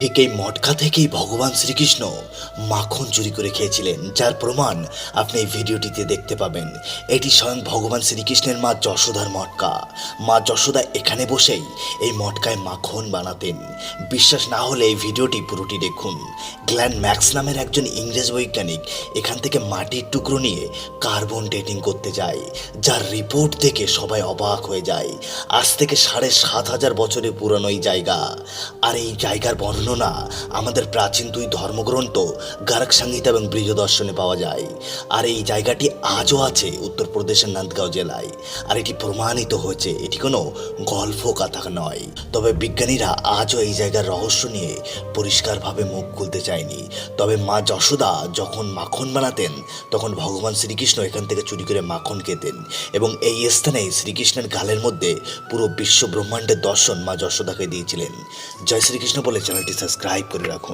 ঠিক এই মটকা থেকেই ভগবান শ্রীকৃষ্ণ মাখন চুরি করে খেয়েছিলেন, যার প্রমাণ আপনি এই ভিডিওটিতে দেখতে পাবেন। এটি স্বয়ং ভগবান শ্রীকৃষ্ণের মা যশোদার মটকা। মা যশোদা এখানে বসেই এই মটকায় মাখন বানাতেন। বিশ্বাস না হলে এই ভিডিওটি পুরোটি দেখুন। গ্ল্যান ম্যাক্স নামের একজন ইংরেজ বৈজ্ঞানিক এখান থেকে মাটির টুকরো নিয়ে কার্বন ডেটিং করতে যায়, যার রিপোর্ট দেখে সবাই অবাক হয়ে যায়। আজ থেকে ৭,৫০০ বছরের পুরনো এই জায়গা, আর এই জায়গার বর্ণনা আমাদের প্রাচীন দুই ধর্মগ্রন্থ গার্গ সংহিতা এবং বৃহদর্শনে পাওয়া যায়। আর এই জায়গাটি আজও আছে উত্তরপ্রদেশের নন্দগাঁও জেলায়। আর এটি প্রমাণিত হয়েছে এটি কোনো গল্প কথা নয়। তবে বিজ্ঞানীরা আজও এই জায়গার রহস্য নিয়ে পরিষ্কারভাবে মুখ খুলতে চায়নি। তবে মা যশোদা যখন মাখন বানাতেন তখন ভগবান শ্রীকৃষ্ণ এখান থেকে চুরি করে মাখন খেতেন, এবং এই স্থানে শ্রীকৃষ্ণের গালের মধ্যে পুরো বিশ্ব ব্রহ্মাণ্ডের দর্শন মা যশোদাকে দিয়েছিলেন। জয় শ্রীকৃষ্ণ বলে চ্যানেলটি সাবস্ক্রাইব করে রাখুন।